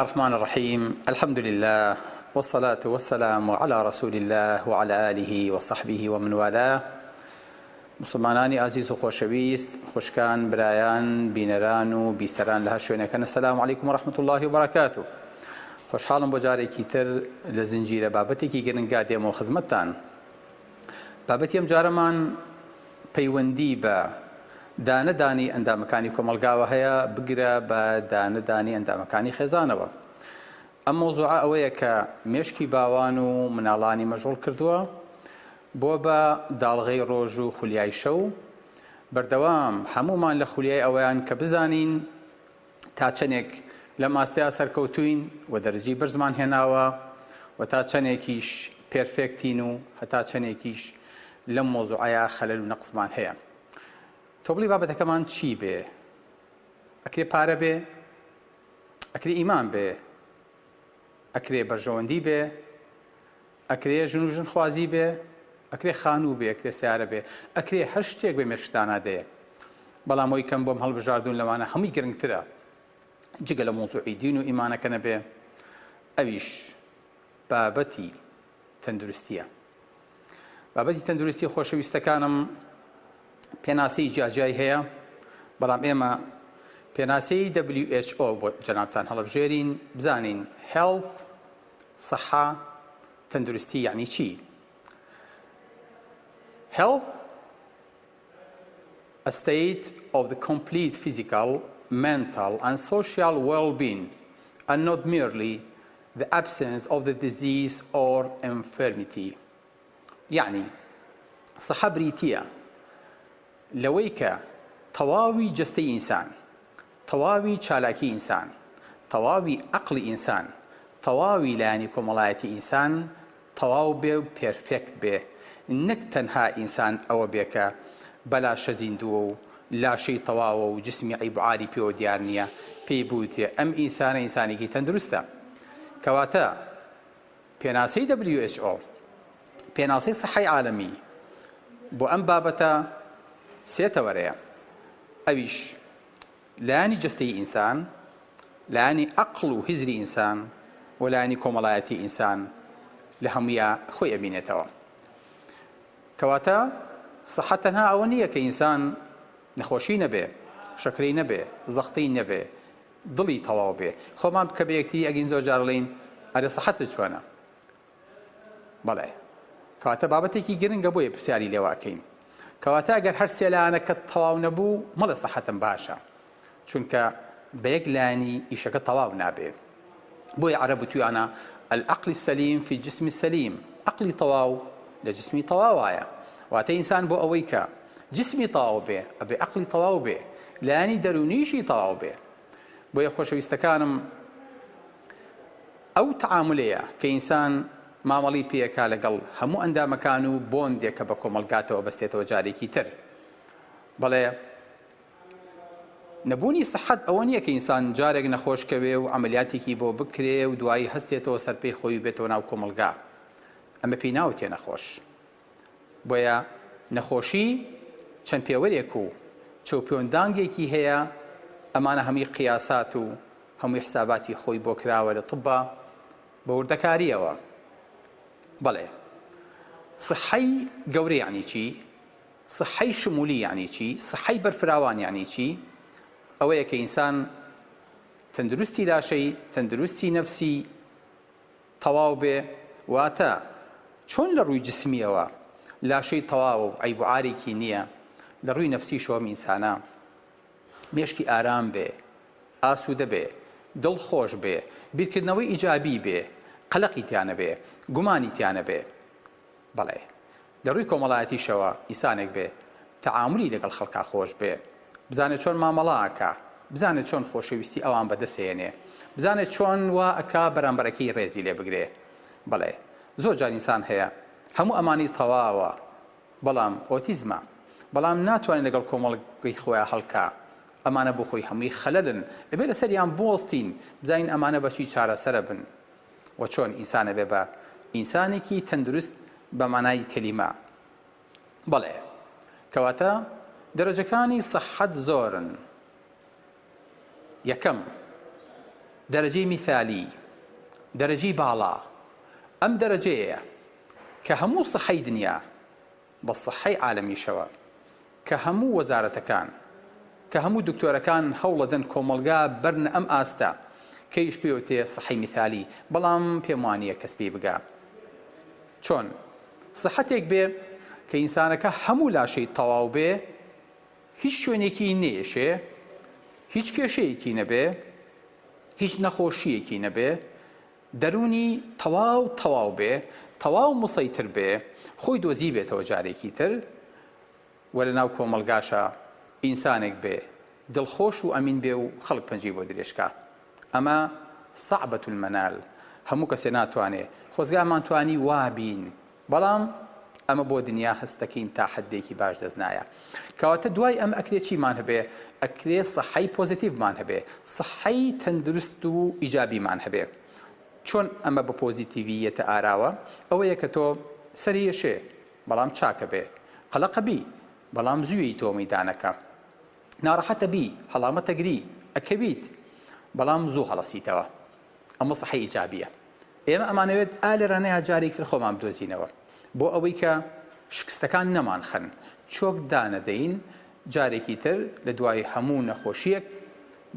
الرحمن الرحيم. الحمد لله والصلاة والسلام على رسول الله وعلى آله وصحبه ومن والاه. مسلمانانی عزیز و خۆشەویست، خوشکان، برایان، بینەران و بیسەران لە هەر شوێنەکەن، السلام علیکم ورحمة الله وبرکاته. خۆشحاڵم بۆ جارێکی تر لە زنجیرە بابەتێکی گرنگا دێمەوە خزمەتتان. بابەتی ئەم جارەمان پەیوەندی بە دانەدانی ئەندامەکانی کۆمەلگاوە هەیە، بگرە بە دانەدانی ئەندامەکانی خێزانەوە. ئەم مۆزوعە ئەوەیە کە مێشکی باوان و مناڵانی مەشغوڵ کردووە بۆ بە داڵغەی ڕۆژ و خولیای شەو. بەردەوام هەمومان لە خولیای ئەوەیان کە بزانین تا چەندێک لە ماستەیە سەرکەوتوین و دەرەجی بەرزمان هێناوە و تا چەندێکیش پێرفێکتین و هەتا چەندێکیش لەم مۆزوعەیە خەلەل و نەقسمان هەیە. تۆبڵی بابەتەکەمان چی بێ؟ ئەکرێ پارە بێ، ئەکرێ ئیمان بێ، ئەکرێ بەرژەوەندی بێ، ئەکرێ ژن و ژنخوازی بێ، ئەکرێ خانوو بێ، ئەکرێ سیارە بێ، ئەکرێ هەر شتێک بێ مێشکدانا دێ. بەڵام ئەوی کەم بۆم هەڵبژاردوون لەوانە هەمووی گرنگترە جگە لە مۆزوعی دین و ئیمانەکە نەبێ، ئەویش بابەتی تەندروستیە. بابەتی تەندروستی خۆشەویستەکانم پێناسەی جیاجیای هەیە، بەڵام ئێمە پێناسەی WHO بۆ جەنابتان هەڵبژێرین بزانین health سەحا تەندروستی یعنی چی. Health, a state of the complete physical, mental and social well-being, and not merely the absence of the disease or infirmity. يعني صحة بريتية لەوەی کە تەواوی جەستەی ئینسان، تەواوی چالاکی ئینسان، تەواوی عەقڵی ئینسان، تەواوی لایەنی کۆمەڵایەتی ئینسان تەواو بێ و پێرفێکت بێ، نەک تەنها ئینسان ئەوە بێ کە بەلا شەزیندووە و لاشەی تەواوە و جسمی عیب و عاری پێوە دیار نییە، پێی بوتێ ئەم ئینسانە ئینسانێکی تەندروستە. کەواتە پێناسەی WHO، پێناسەی سەحای عالەمی بۆ ئەم بابەتە سێتەوەرەیە. ئەویش لایەنی جەستەی ئینسان، لایەنی عەقڵ و هیزری ئینسان و لایەنی کۆمەڵایەتی ئینسان لە هەموویە خۆی ئەبینێتەوە. کەواتە سەحە تەنها ئەوە نییە کە ئینسان نەخۆشی نەبێ، شەکرەی نەبێ، زەختەی نەبێ، دڵی تەواو بێ. خۆمان بکە بە یەکتی ئەگەین زۆر جار بڵێین ئەرێ سەحەتت چۆنە؟ بەڵێ، کەواتە بابەتێکی گرنگە بۆیە پرسیاری لێواکەین. کەواتە ئەگەر هەر سێ لایەنەکەت تەواو نەبوو مەڵێ سەحەتم باشە، چونکە بە یەک لایەنی ئیشەکە تەواو نابێ. بۆیە عەرەب وتویانە العەقل السەلیم فی الجسم السەلیم، عەقڵی تەواو لە جسمی تەواو وایە. واتە ئینسان بۆ ئەوەی کە جسمی تەواو بێ ئەبێ عەقڵی تەواو بێ، لایەنی دەرونیشی تەواو بێ. بۆیە خۆشەویستەکانم ئەو تەعاملەیە کە ئینسان مامەڵی پێیەکا لەگەڵ هەموو ئەندامەکان و بۆندێکە بە کۆمەلگاتەوە بەستێتەوە جارێکی تر. بەڵێ نەبوونی سەحەت ئەوە نییە کە ئینسان جارێک نەخۆشکەوێ و عەمەلیاتێکی بۆ بکرێ و دوایی هەستێتەوە سەرپەی خۆی بێتەوە ناو کۆمەلگا. ئەمە پێی ناوتێ نەخۆش. بۆیە نەخۆشی چەند پێوەرێک و چەوپێوەندانگێکی هەیە، ئەمانە هەمووی قیاسات و هەمووی حساباتی خۆی بۆ کراوە لە طبە بە وردەکاریەوە. بەڵێ سەحەی گەورە یعنی چی؟ سەحەی شمولی یعنی چی؟ سەحەی بەرفراوان یعنی چی؟ ئەوەیە کە ئینسان تەندروستی لاشەی، تەندروستی نەفسی تەواو بێ، واتە چۆن لە ڕووی جسمیەوە لاشەی تەواو و عیب و عارێکی نییە، لە ڕووی نەفسیشەوە ئینسانە مێشکی ئارام بێ، ئاسوودە بێ، دڵخۆش بێ، بیرکردنەوەی ئیجابی بێ، قەلەقی تیانە بێ، گومانی تیانە بێ. بەڵێ لە ڕووی کۆمەڵایەتیشەوە ئینسانێک بێ تەعاملی لەگەڵ خەڵکا خۆش بێ، بزانێت چۆن مامەڵاکە، بزانێت چۆن خۆشەویستی ئەوان بەدەستێنێ، بزانێت چۆن وا ئەکا بەرامبەرەکەی ڕێزی لێ بگرێ. بەڵێ زۆر جار ئینسان هەیە هەموو ئەمانی تەواوە، بەڵام ئۆتیزمە، بەڵام ناتوانێت لەگەڵ کۆمەڵگەی خۆیان هەڵکا. ئەمانە بۆ خۆی هەمووی خەلەلن، ئەبێ لەسەریان بۆستین بزانین ئەمانە بەچی چارەسەرە بن و چۆن ئینسانە بێ بە ئینسانێکی تەندروست بە مانای کەلیمە. بەڵێ کەواتە دەرەجەکانی سەحەت زۆرن. یەکەم دەرەجەی میثالی دەرەجەی باڵا ئەم دەرەجەیە کە هەموو سەحەی دنیا بە سەحەی عالەمیشەوە کە هەموو وەزارەتەکان کە هەموو دکتۆرەکان هەوڵەدەن کۆمەلگا بەرنە ئەم ئاستە کەیش پێوتێ سەحەی میثالی بەڵام پێم وانییە کەس پێی بگا چۆن سەحەتێک بێ کە ئینسانەکە هەموو لاشەی تەواو بێ هیچ شوێنێکی نێشێ هیچ کێشەیەکی نەبێ هیچ نەخۆشیەکی نەبێ دەرونی تەواو بێ تەواو مسەیتر بێ خۆی دۆزی بێتەوە جارێکی تر وە لە ناو کۆمەلگاشە ئینسانێک بێ دڵخۆش و ئەمین بێ و خەڵک پەنجی بۆ درێژکە ئەمە صعبەت المەنال هەموو کەسێ ناتوانێ خۆزگامان توانی وابین بەڵام ئەمە بۆ دنیا هەستەکەین تا حەدێکی باش دەست نایە کەواتە دوای ئەم ئەکرێ چیمان هەبێ ئەکرێ سەحەی پۆزیتیڤمان هەبێ سەحەی تەندروست و ئیجابیمان هەبێ چۆن ئەمە بە پۆزیتیڤیەتە ئاراوە ئەوەیە کە تۆ سەریەشێ بەڵام چاکە بێ قەلەقە بی بەڵام زووی تۆ مەیدانەکە ناڕەحەتە بی هەڵامەتە گری ئەکەویت بەڵام زوو هەڵەسیتەوە ئەمە سەحەی ئیجابیە ئێمە ئەمانەوێت لە ڕێنەیە جارێکتر خۆمان بدۆزینەوە بۆ ئەوەی کە شکستەکان نەمان خەن چۆک دانەدەین جارێکی تر لە دوای هەموو نەخۆشیەک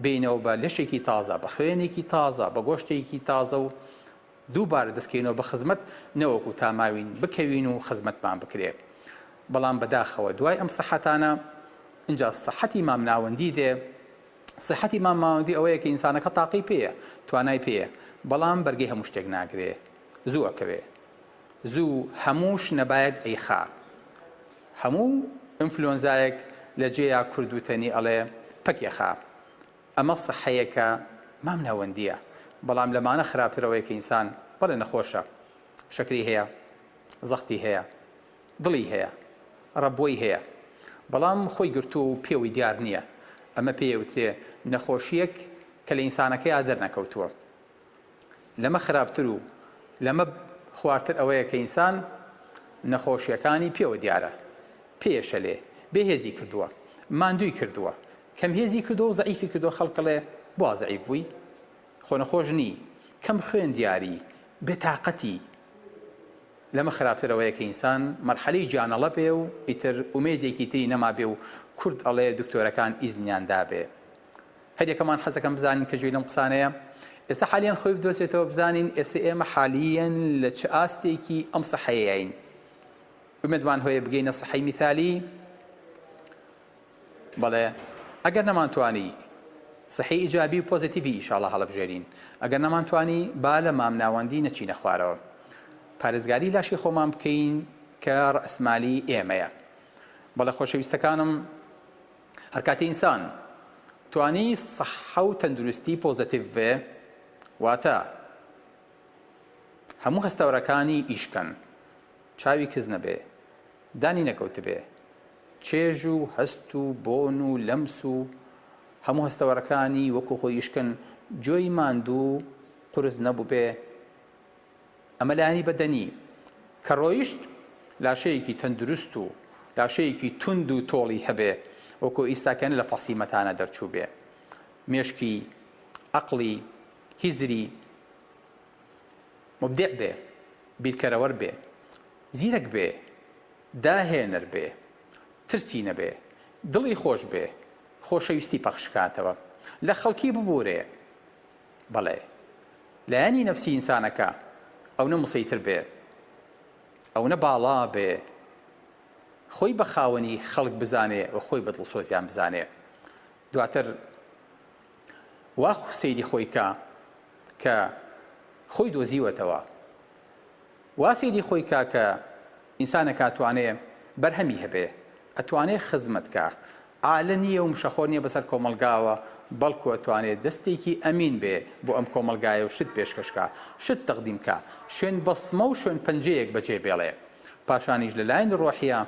بینەوە بە لەشێکی تازە بە خوێنێکی تازە بە گۆشتێکی تازە و دووبارە دەستکەینەوە بە خزمەت نەوەکو تاماوین بکەوین و خزمەتمان بکرێ بەڵام بەداخەوە دوای ئەم سەحەتانە اینجا سەحەتی مامناوەندی دێ سەحەتی مامناوەندی ئەوەیە کە ئینسانەکە تاقی پێیە توانای پێیە بەڵام بەرگەی هەموو شتێک ناگرێ زوو ئەکەوێ زوو هەمووش نەبایەک ئەیخا هەموو ئینفلۆنزایەک لە جێیا کوردوتەنی ئەڵێ پەکێخا ئەمە سەحەیەکە مامناوەندیە بەڵام لەمانە خراپترەوەی کە ئینسان بەڵێ نەخۆشە شەکری هەیە زەختی هەیە دڵی هەیە ڕەبۆی هەیە بەڵام خۆی گرتو و پێوەی دیار نییە ئەمە پێوترێ نەخۆشیەک کە لە ئینسانەکەیان دەرنەکەوتووە لەمە خراپتر و لەمە خواردتر ئەوەیە کە ئینسان نەخۆشیەکانی پێوە دیارە پێشە لێ بێهێزی کردووە ماندووی کردووە کەم هێزی کردو و زەعیفی کردو خەڵکڵێ بۆ زەعیف بووی خۆ نەخۆش نی کەم خوێن دیاری بێتاقەتی لەمە خراپتر ئەوەیە کە ئینسان مەرحەلەی جانەڵە بێ و ئیتر ئومێدێکی تری نەما بێ و کورد ئەڵێ دکتۆرەکان ئیزنیاندا بێ هەریەکەمان حەزەکەم بزانین کە گوێی لەم قسانەیە ئێستا حالیان خۆی بدۆزێتەوە بزانین ئێستا ئێمە حالیەن لە چ ئاستێکی ئەم سەحەیەین ئومێدمان هەیە بگەینە سەحەی میثالی بەڵێ ئەگەر نەمانتوانی سەحەی ئیجابی و پۆزیتیڤی ئینشاڵڵا هەڵەبژێرین ئەگەر نەمانتوانی با لە مامناوەندی نەچینە خوارەوە پارێزگاری لاشی خۆمان بکەین کە ڕەسمالی ئێمەیە بەڵێ خۆشەویستەکانم هەر کاتێ ئینسان توانی سەحە و تەندروستی پۆزیتیڤ بێ واتە هەموو هەستەوەرەکانی ئیشکەن چاوی کز نەبێ دانی نەکەوت بێ چێژ و هەست و بۆن و لەمس و هەموو هەستەوەرەکانی وەکو خۆی ئیشکەن جۆی ماندوو قورس نەبوو بێ ئەمە لایانی بەدەنی کە ڕۆیشت لاشەیەکی تەندروست و لاشەیەکی تند و تۆڵی هەبێ وەکو ئیستاکەن لە فەسیمەتانە دەرچوو بێ مێشکی عەقڵی هیزری مبدع بێ بیرکەرەوەر بێ زیرەک بێ داهێنەر بێ ترسی نەبێ دڵی خۆش بێ خۆشەویستی پەخشکاتەوە لە خەڵکی ببورێ بەڵێ لایانی نەفسی ئینسانەکە ئەو نە مسەیتر بێ ئەو نە باڵا بێ خۆی بە خاوەنی خەڵک بزانێ و خۆی بە دڵسۆزیان بزانێ دواتر وا سەیری خۆی کە خۆی دۆزیوەتەوە وا سەیری خۆی کە ئینسانەکە ئەتوانێ بەرهەمی هەبێ ئەتوانێ خزمەتکە ئالە نییە و مشەخۆر نییە بەسەر کۆمەلگاوە بەڵکو ئەتوانێت دەستێکی ئەمین بێ بۆ ئەم کۆمەلگایە و شت پێشکەشکە شت تەقدیمکە شوێن بەسمە و شوێن پەنجەیەک بەجێ بێڵێ پاشانیش لەلایەن ڕۆحیە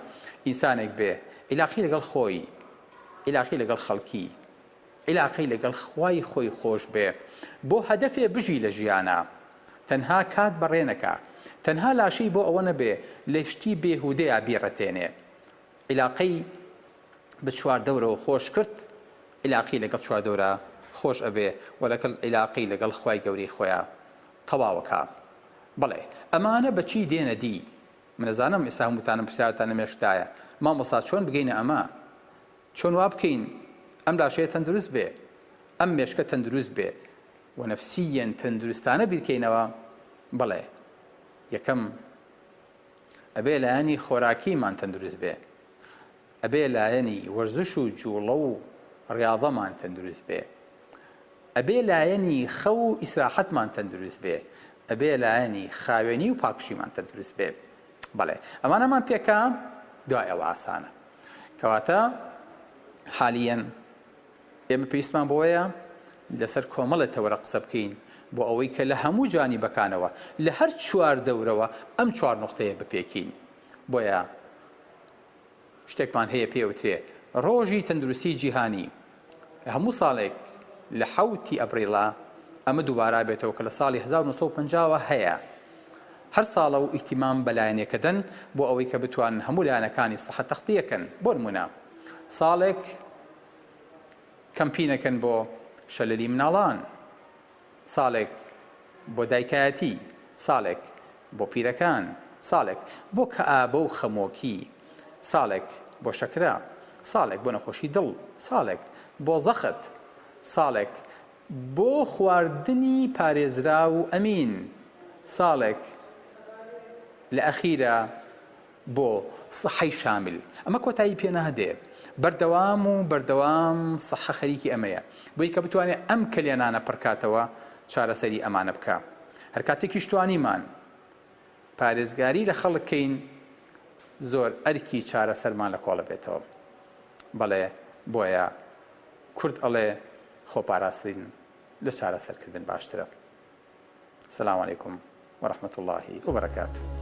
ئینسانێک بێ عیلاقی لەگەڵ خۆی عیلاقی لەگەڵ خەڵکی عیلاقی لەگەڵ خوای خۆی خۆش بێ بۆ هەدەفێ بژی لە ژیانە تەنها کات بەڕێنەکە تەنها لاشەی بۆ ئەوە نەبێ لە شتی بێهودەیە بیڕەتێنێ عیلاقەی بە چواردەورەوە خۆش کرد عیلاقی لەگەڵ چواردەورە خۆش ئەبێ و لەگەڵ عیلاقی لەگەڵ خوای گەورەی خۆیان تەواوەکە. بەڵێ ئەمانە بەچی دێنە دی؟ من نەزانم ئێستا هەمووتانم پرسیارتان لە مێشکدایە مامۆستا چۆن بگەینە ئەمە؟ چۆن وا بکەین ئەم لاشەیە تەندروست بێ، ئەم مێشکە تەندروست بێ و نەفسیەن تەندروستانە بیرکەینەوە؟ بەڵێ یەکەم ئەبێ لایەنی خۆراکیمان تەندروست بێ، ئەبێ لایەنی وەرزش و جوڵە و ڕیاضەمان تەندروست بێ، ئەبێ لایەنی خەو و ئیسراحەتمان تەندروست بێ، ئەبێ لایەنی خاوێنی و پاکوشیمان تەندروست بێ. بەڵێ ئەمانەمان پێکا دوای ئەوە ئاسانە. کەواتە حالیەن ئێمە پێویستمان بۆیە لەسەر کۆمەڵێتەوەرە قسە بکەین بۆ ئەوەی کە لە هەموو جانیبەکانەوە لە هەر چوار دەورەوە ئەم چوار نقطەیە بپێکین. بۆیە شتێکمان هەیە پێوترێ ڕۆژی تەندروستی جیهانی هەموو ساڵێک لە 7 ئەپریڵا ئەمە دووبارە بێتەوە کە لە ساڵی 1950 هەیە. هەر ساڵە و ئیهتیمام بە لایەنێکە دەن بۆ ئەوەی کە بتوانن هەموو لایەنەکانی سەحەت تەختیەکەن. بۆ نمونە ساڵێک کەمپینەکەن بۆ شەلەلی مناڵان، ساڵێک بۆ دایکایەتی، ساڵێک بۆ پیرەکان، ساڵێک بۆ کەئابە و خەمۆکی، ساڵێک بۆ شەکرا، ساڵێک بۆ نەخۆشی دڵ، ساڵێک بۆ زەخت، ساڵێک بۆ خواردنی پارێزرا و ئەمین، ساڵێک لە ئەخیرە بۆ سەحەی شامل. ئەمە کۆتایی پێ نادێ، بەردەوام و بەردەوام سەحە خەریکی ئەمەیە بۆی کە بتوانێت ئەم کلێنانە پڕکاتەوە چارەسەری ئەمانە بکە. هەر کاتێکی شتوانیمان پارێزگاری لە خەڵکەین زۆر ئەرکی چارەسەرمان لە کۆڵە بێتەوە. بەڵێ بۆیە کورد ئەڵێ خۆپاراستن لە چارەسەرکردن باشترە. سلام علیکم ورحمة الله وبركاته.